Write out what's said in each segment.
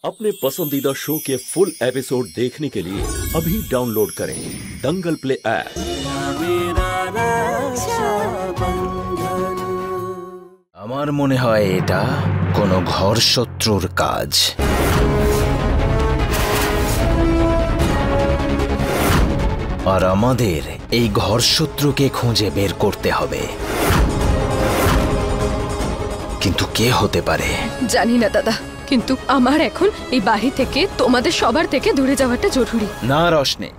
अपने पसंदीदा शो के फुल एपिसोड देखने के लिए अभी डाउनलोड करें दंगल प्ले ऐप। আমার মনে হয় এটা কোনো ঘর শত্রুর কাজ। আর আমাদের এই ঘর শত্রুকে খুঁজে বের করতে হবে। কিন্তু কে হতে পারে জানি না দাদা, কিন্তু আমার এখন এই বাড়ি থেকে তোমাদের সবার থেকে দূরে যাওয়াটা জরুরি। না রশনি,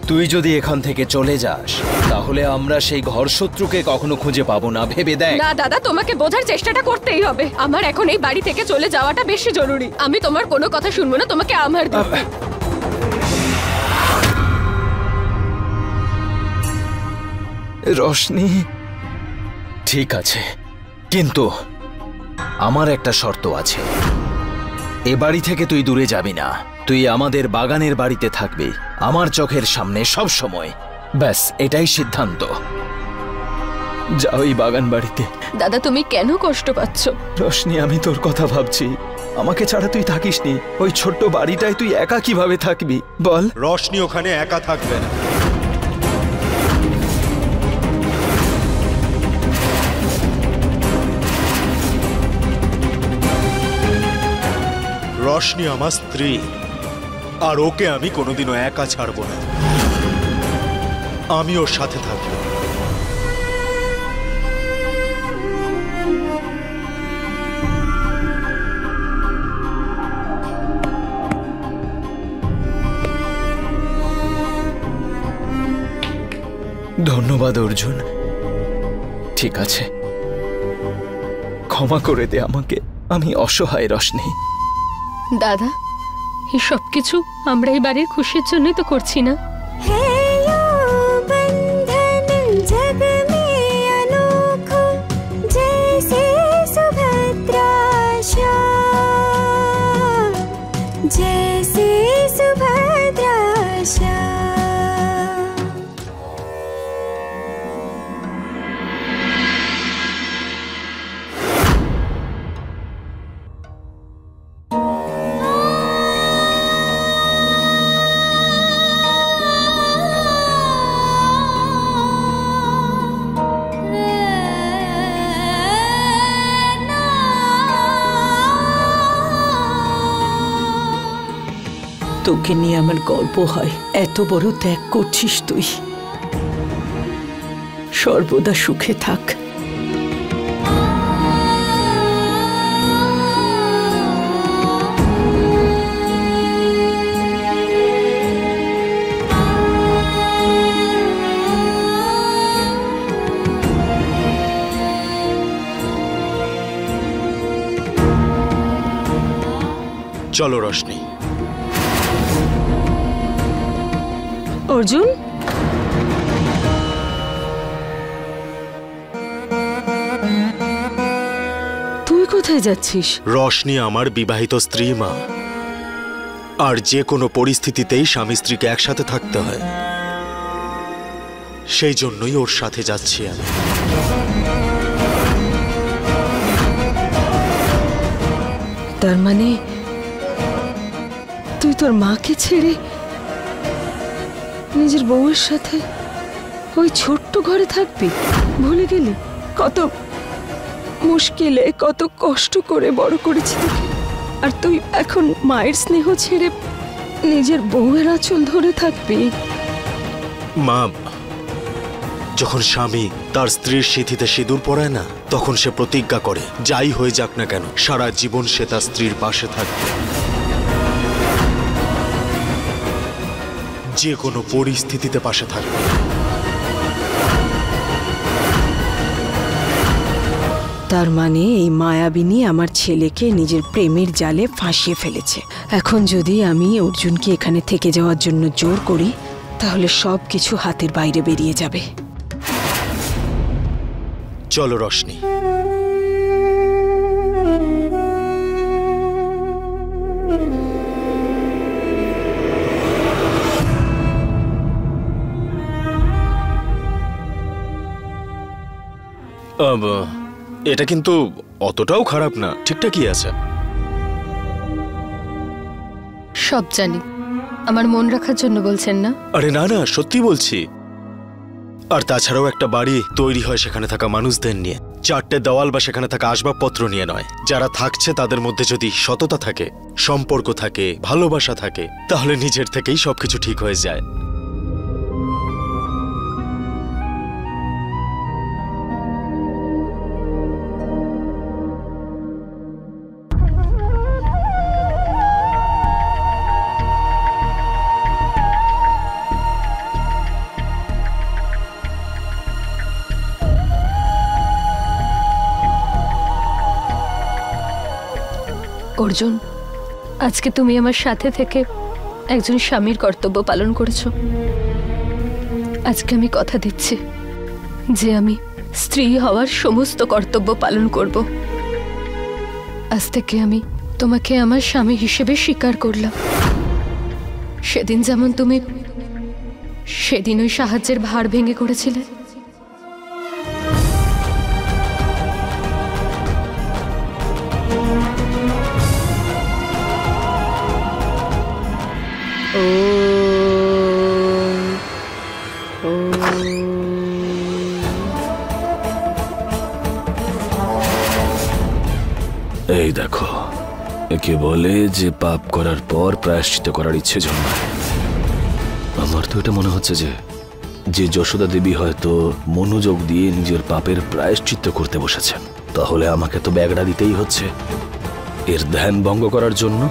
তুই যদি এখান থেকে চলে যাস তাহলে আমরা সেই ঘর শত্রুকে কখনো খুঁজে পাবো না। ভেবে দেখ। না দাদা, তোমাকে বোঝার চেষ্টাটা করতেই হবে। আমার এখন এই বাড়ি থেকে চলে যাওয়াটা বেশি জরুরি। আমি তোমার কোনো কথা শুনবো না, তোমাকে আমার রশনি ঠিক আছে, কিন্তু আমার একটা শর্ত আছে। এ বাড়ি থেকে তুই দূরে যাবি না, তুই আমাদের বাগানের বাড়িতে থাকবি, আমার চোখের সামনে সব সময়। ব্যাস এটাই সিদ্ধান্ত। যা ওই বাগান বাড়িতে। দাদা, তুমি কেন কষ্ট পাচ্ছ? রশনি, আমি তোর কথা ভাবছি। আমাকে ছাড়া তুই থাকিস নি, ওই ছোট্ট বাড়িটায় তুই একা কিভাবে থাকবি বল? রশনি ওখানে একা থাকবে না। রশনি আমার স্ত্রী, আর ওকে আমি কোনোদিনও একা ছাড়বো না। আমি ওর সাথে থাকবো। ধন্যবাদ অর্জুন। ঠিক আছে, ক্ষমা করে দে আমাকে, আমি অসহায় রশনি। দাদা, এই সব কিছু আমরা এই বাড়ির খুশির জন্যই তো করছি না? তোকে নিয়ে আমার গল্প হয়। এত বড় ত্যাগ করছিস তুই। সর্বদা সুখে থাক। চলো রশনি। অর্জুন, তুই কোথায় যাচ্ছিস? রশনি আমার বিবাহিত স্ত্রী মা, আর যে কোনো পরিস্থিতিতেই স্বামী স্ত্রীকে একসাথে থাকতে হয়। সেই জন্যই ওর সাথে যাচ্ছি আমি। তার মানে তুই তোর মাকে ছেড়ে নিজের বউয়ের সাথে ওই ছোট্ট ঘরে থাকবি? ভুলে গেলি কত মুশকিলে, কত কষ্ট করে বড় করেছি তোকে। আর তুই এখন মায়ের স্নেহ ছেড়ে নিজের বউয়ের আঁচল ধরে থাকবি? মা, যখন স্বামী তার স্ত্রীর সিঁথিতে সিঁদুর পরায় না, তখন সে প্রতিজ্ঞা করে যাই হয়ে যাক না কেন সারা জীবন সে তার স্ত্রীর পাশে থাকবে, যে কোনো পরিস্থিতিতে পাশে থাকবে। তার মানে এই মায়াবিনী আমার ছেলেকে নিজের প্রেমের জালে ফাঁসিয়ে ফেলেছে। এখন যদি আমি অর্জুনকে এখানে থেকে যাওয়ার জন্য জোর করি তাহলে সব কিছু হাতের বাইরে বেরিয়ে যাবে। চলো রশনি। এটা কিন্তু অতটাও খারাপ না, ঠিকঠাকই আছে। সব জানি, আমার মন রাখার জন্য বলছেন না? আরে না না, সত্যি বলছি। আর তাছাড়াও একটা বাড়ি তৈরি হয় সেখানে থাকা মানুষদের নিয়ে, চারটে দেওয়াল বা সেখানে থাকা আসবাবপত্র নিয়ে নয়। যারা থাকছে তাদের মধ্যে যদি সততা থাকে, সম্পর্ক থাকে, ভালোবাসা থাকে, তাহলে নিজের থেকেই সবকিছু ঠিক হয়ে যায়। অর্জুন, আজকে তুমি আমার সাথে থেকে একজন স্বামীর কর্তব্য পালন করেছো। আজকে আমি কথা দিচ্ছি যে আমি স্ত্রী হওয়ার সমস্ত কর্তব্য পালন করব। আজ থেকে আমি তোমাকে আমার স্বামী হিসেবে স্বীকার করলাম। সেদিন যেমন তুমি সেদিন ওই সাহায্যের ভার ভেঙে করেছিলে, এই দেখো, একে বলে যে পাপ করার পর প্রায়শ্চিত্ত করার ইচ্ছে জন্মায়। আমার তো এটা মনে হচ্ছে যে যশোদা দেবী হয়তো মনোযোগ দিয়ে নিজের পাপের প্রায়শ্চিত্ত করতে বসেছেন। তাহলে আমাকে তো ব্যাগড়া দিতেই হচ্ছে এর ধ্যান ভঙ্গ করার জন্য।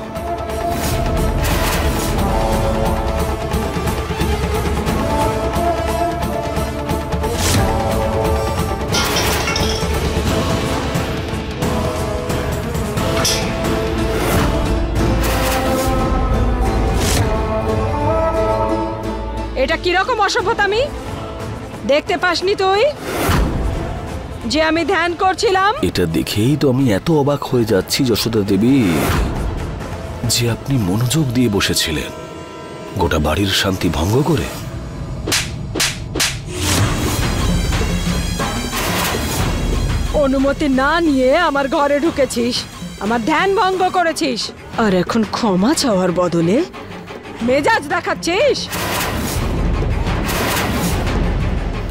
এটা কিরকম অসভ্যতামি? দেখতে পাসনি তুই যে আমি ধ্যান করছিলাম? এটা দেখেই তো আমি এত অবাক হয়ে যাচ্ছি যশোদা দেবী, যে আপনি মনোযোগ দিয়ে বসেছিলেন গোটা বাড়ির শান্তি ভঙ্গ করে। অনুমতি না নিয়ে আমার ঘরে ঢুকেছিস, আমার ধ্যান ভঙ্গ করেছিস, আর এখন ক্ষমা চাওয়ার বদলে মেজাজ দেখাচ্ছিস।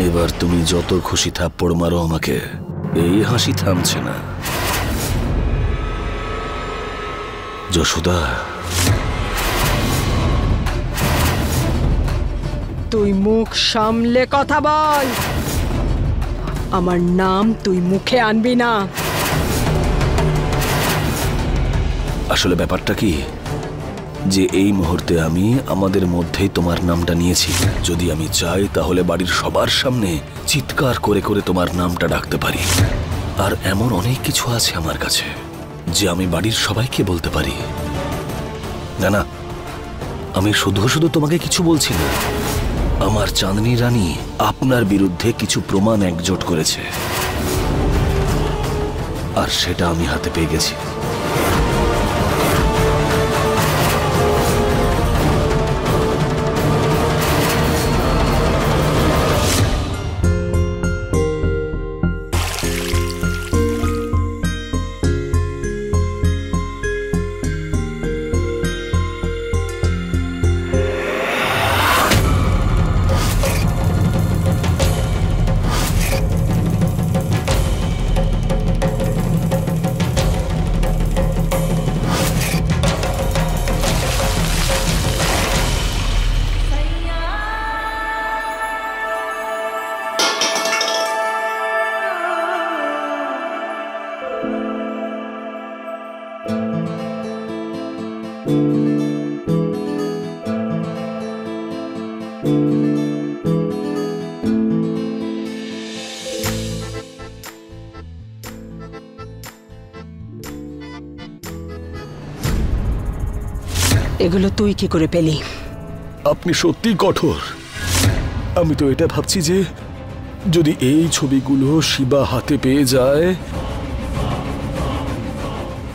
এবার তুমি যত খুশি থাপ্পড় মারো আমাকে, এই হাসি থামছে না। যশোদা, তুই মুখ সামলে কথা বল। আমার নাম তুই মুখে আনবি না। আসলে ব্যাপারটা কি যে এই মুহূর্তে আমি আমাদের মধ্যেই তোমার নামটা নিয়েছি। যদি আমি চাই তাহলে বাড়ির সবার সামনে চিৎকার করে করে তোমার নামটা ডাকতে পারি। আর এমন অনেক কিছু আছে আমার কাছে যে আমি বাড়ির সবাইকে বলতে পারি। না না, আমি শুধু শুধু তোমাকে কিছু বলছি না। আমার চাঁদনী রানী আপনার বিরুদ্ধে কিছু প্রমাণ একজোট করেছে, আর সেটা আমি হাতে পেয়ে গেছি। এগুলো তুই কি করে পেলি? আপনি সত্যি কঠোর। আমি তো এটা ভাবছি যে যদি এই ছবিগুলো শিবা হাতে পেয়ে যায়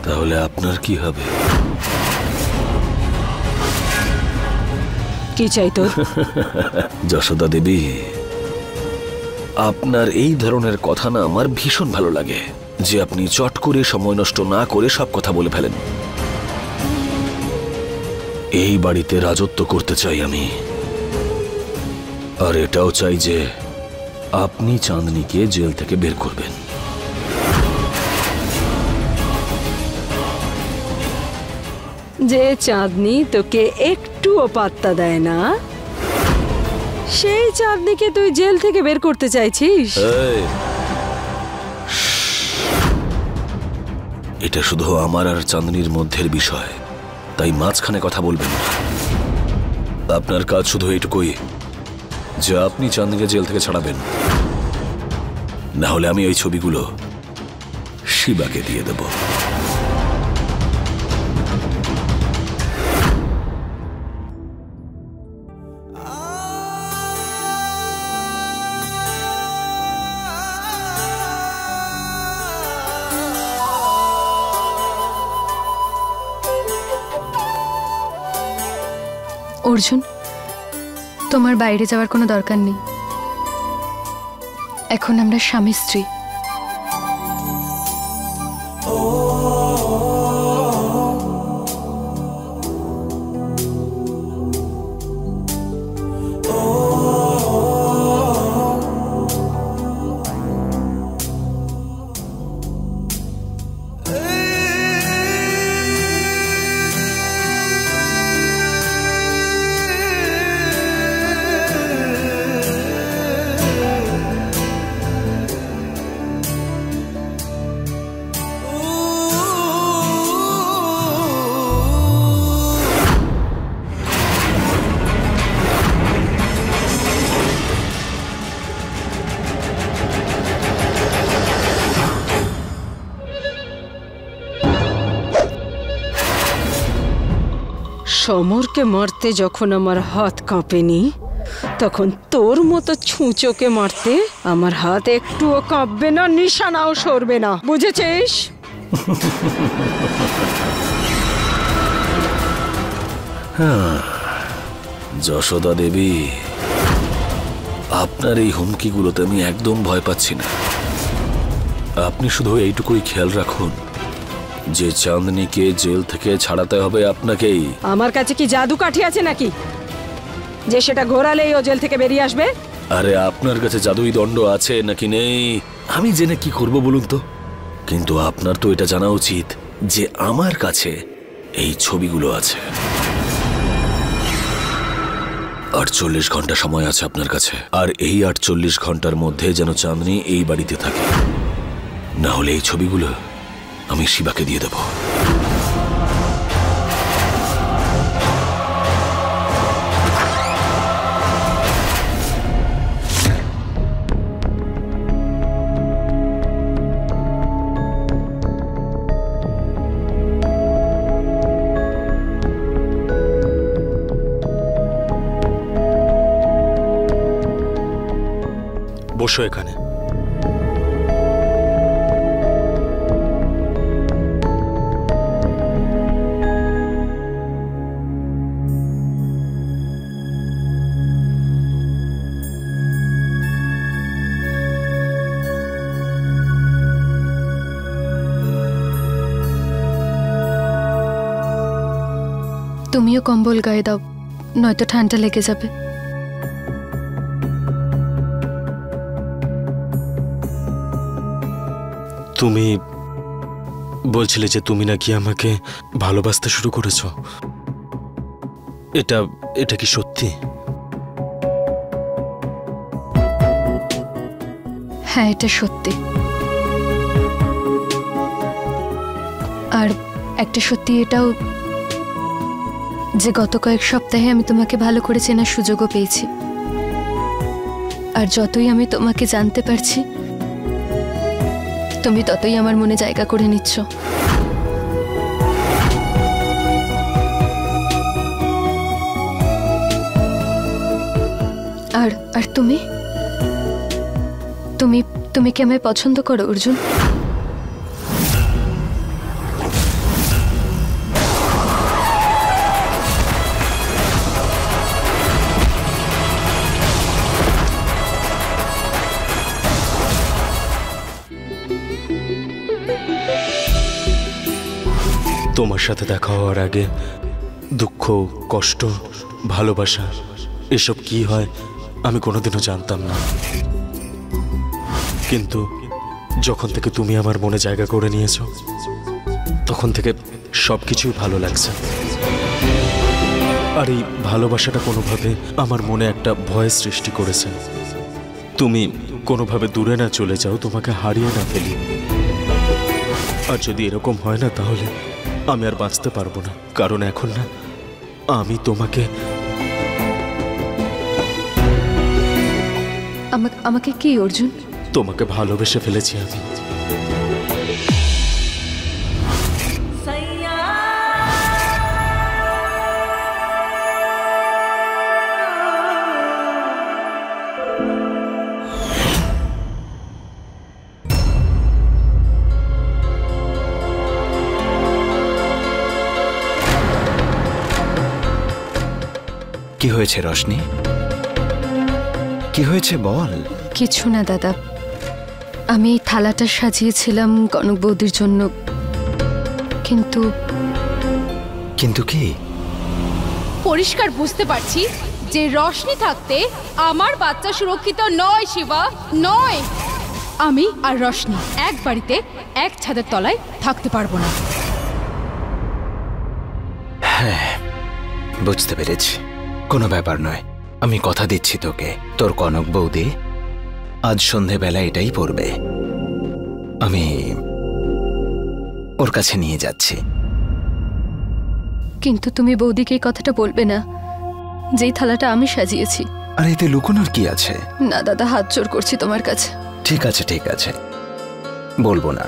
তাহলে আপনার কি হবে? কি চাই তোর? যশোদা দেবী, আপনার এই ধরনের কথা না আমার ভীষণ ভালো লাগে, যে আপনি চট করে সময় নষ্ট না করে সব কথা বলে ফেলেন। এই বাড়িতে রাজত্ব করতে চাই আমি, আর এটাও চাই যে আপনি চাঁদনিকে জেল থেকে বের করবেন। যে চাঁদনি তোকে একটুও পাত্তা দেয় না, সেই চাঁদনিকে তুই জেল থেকে বের করতে চাইছিস? এই, এটা শুধু আমার আর চাঁদনির মধ্যের বিষয়, তাই মাঝখানে কথা বলবেন না। আপনার কাজ শুধু এইটুকুই যে আপনি চাঁদনিকে জেল থেকে ছাড়াবেন, না হলে আমি ওই ছবিগুলো শিবাকে দিয়ে দেব। অর্জুন, তোমার বাইরে যাওয়ার কোনো দরকার নেই। এখন আমরা স্বামী স্ত্রী। সমরকে মারতে যখন আমার হাত কাঁপেনি, তখন তোর মতো ছুঁচোকে মারতে আমার হাত একটুও কাঁপবে না, নিশানাও সরবে না, বুঝেছিস? যশোদা দেবী, আপনার এই হুমকিগুলোতে আমি একদম ভয় পাচ্ছি না। আপনি শুধু এইটুকুই খেয়াল রাখুন যে চাঁদনিকে জেল থেকে ছাড়াতে হবে আপনাকেই। আমার কাছে কি জাদু কাঠি আছে নাকি যে সেটা ঘোরালেই ও জেল থেকে বেরিয়ে আসবে? আরে আপনার কাছে জাদুই দণ্ড আছে নাকি নেই আমি জেনে কি করব বলুন তো? কিন্তু আপনার তো এটা জানা উচিত যে আমার কাছে এই ছবিগুলো আছে। 48 ঘন্টা সময় আছে আপনার কাছে, আর এই 48 ঘন্টার মধ্যে যেন চাঁদনি এই বাড়িতে থাকে, না হলে এই ছবিগুলো আমি শিবাকে দিয়ে দেব। বসো এখানে। তুমিও কম্বল গায়ে দাও, নয়তো ঠান্ডা লেগে যাবে। তুমি বলছিলে যে তুমি নাকি আমাকে ভালোবাসতে শুরু করেছো, এটা কি সত্যি? হ্যাঁ, এটা সত্যি। আর একটা সত্যি এটাও যে গত কয়েক সপ্তাহে আমি তোমাকে ভালো করে চেনার সুযোগও পেয়েছি। আর যতই আমি তোমাকে জানতে পারছি, তুমি ততই আমার মনে জায়গা করে নিচ্ছ। আর আর তুমি তুমি তুমি কি আমায় পছন্দ করো অর্জুন? তোমার সাথে দেখা হওয়ার আগে দুঃখ, কষ্ট, ভালোবাসা এসব কি হয় আমি কোনোদিনও জানতাম না। কিন্তু যখন থেকে তুমি আমার মনে জায়গা করে নিয়েছো তখন থেকে সবকিছুই ভালো লাগছে। আর এই ভালোবাসাটা কোনোভাবে আমার মনে একটা ভয় সৃষ্টি করেছে। তুমি কোনোভাবে দূরে না চলে যাও, তোমাকে হারিয়ে না ফেলি। আর যদি এরকম হয় না তাহলে আমি আর বাঁচতে পারবো না, কারণ এখন না আমি তোমাকে আমাকে কি অর্জুন? তোমাকে ভালোবেসে ফেলেছি আমি। কি হয়েছে রশনি? কি হয়েছে বল। কিছু না দাদা, আমি এই থালাটা সাজিয়েছিলাম কনক বৌদির জন্য, কিন্তু কিন্তু কি? পরিষ্কার বুঝতে পারছি যে রশনি থাকতে আমার বাচ্চা সুরক্ষিত নয় শিবা, নয়। আমি আর রশনি এক বাড়িতে এক ছাদের তলায় থাকতে পারবো না। হ্যাঁ, বুঝতে পেরেছি। কোনো ব্যাপার নয়, আমি কথা দিচ্ছি তোকে, তোর কনক বৌদি আজ সন্ধেবেলা এটাই পড়বে। আমি ওর কাছে নিয়ে যাচ্ছি। কিন্তু তুমি বৌদিকে এই কথাটা বলবে না যেই থালাটা আমি সাজিয়েছি। আর এতে লুকোনোর কি আছে? না দাদা, হাত জোর করছি তোমার কাছে। ঠিক আছে ঠিক আছে, বলবো না,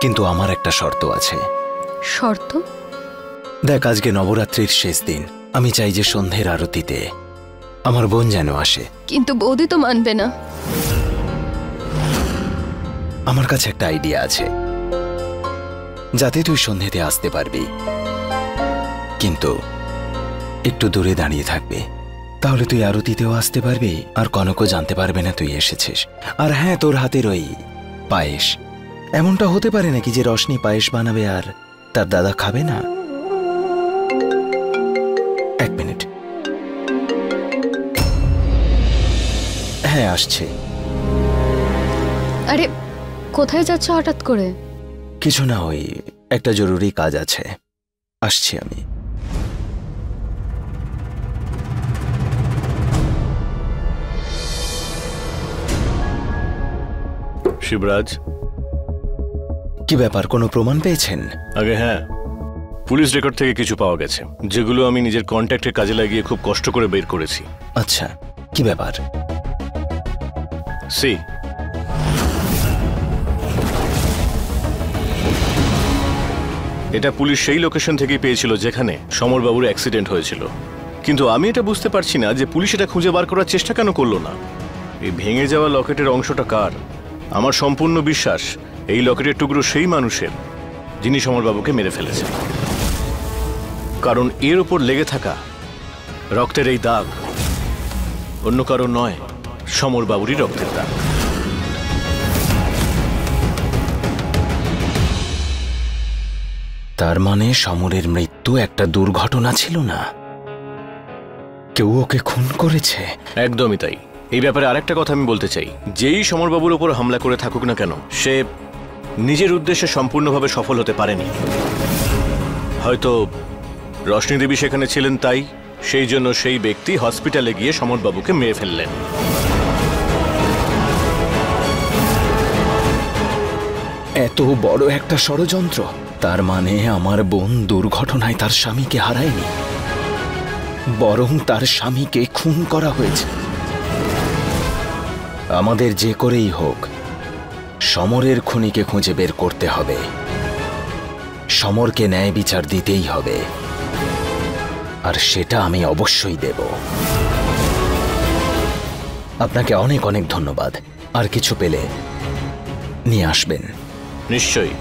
কিন্তু আমার একটা শর্ত আছে। শর্ত? দেখ, আজকে নবরাত্রির শেষ দিন, আমি চাই যে সন্ধ্যের আরতিতে আমার বোন যেন আসে। কিন্তু বৌদি তো মানবে না। আমার কাছে একটা আইডিয়া আছে, যাতে তুই সন্ধ্যেতে আসতে পারবি, কিন্তু একটু দূরে দাঁড়িয়ে থাকবি। তাহলে তুই আরতিতেও আসতে পারবি আর কনকও জানতে পারবে না তুই এসেছিস। আর হ্যাঁ, তোর হাতের ওই পায়েস, এমনটা হতে পারে নাকি যে রশনি পায়েস বানাবে আর তার দাদা খাবে না? এক মিনিট। হ্যাঁ, আসছে। আরে কোথায় যাচ্ছ হঠাৎ করে? কিছু না, ওই একটা জরুরি কাজ আছে, আসছি আমি। শিবরাজ, কি ব্যাপার, কোনো প্রমাণ পেয়েছেন? আগে হ্যাঁ, পুলিশ রেকর্ড থেকে কিছু পাওয়া গেছে, যেগুলো আমি নিজের কন্ট্যাক্টের কাজে লাগিয়ে খুব কষ্ট করে বের করেছি। আচ্ছা, কি ব্যাপার? সি, এটা পুলিশ সেই লোকেশন থেকেই পেয়েছিল যেখানে সমরবাবুর অ্যাক্সিডেন্ট হয়েছিল। কিন্তু আমি এটা বুঝতে পারছি না যে পুলিশ এটা খুঁজে বার করার চেষ্টা কেন করলো না। এই ভেঙে যাওয়া লকেটের অংশটা কার? আমার সম্পূর্ণ বিশ্বাস এই লকেটের টুকরো সেই মানুষের যিনি সমরবাবুকে মেরে ফেলেছে, কারণ এর উপর লেগে থাকা রক্তের এই দাগ অন্য কারো নয়, সমরবাবুরই রক্তের দাগ। তার মানে সমরের মৃত্যু একটা দুর্ঘটনা ছিল না, কেউ ওকে খুন করেছে। একদমই তাই। এই ব্যাপারে আরেকটা কথা আমি বলতে চাই, যেই সমরবাবুর উপর হামলা করে থাকুক না কেন, সে নিজের উদ্দেশ্যে সম্পূর্ণভাবে সফল হতে পারেনি। হয়তো রশনি দেবী সেখানে ছিলেন, তাই সেই জন্য সেই ব্যক্তি হসপিটালে গিয়ে সমরবাবুকে মেরে ফেললেন। এত বড় একটা ষড়যন্ত্র! তার মানে আমার বোন দুর্ঘটনায় তার স্বামীকে হারায়নি, বরং তার স্বামীকে খুন করা হয়েছে। আমাদের যে করেই হোক সমরের খুনিকে খুঁজে বের করতে হবে, সমরকে ন্যায় বিচার দিতেই হবে, আর সেটা আমি অবশ্যই দেব। আপনাকে অনেক অনেক ধন্যবাদ। আর কিছু পেলে নিয়ে আসবেন। নিশ্চয়ই।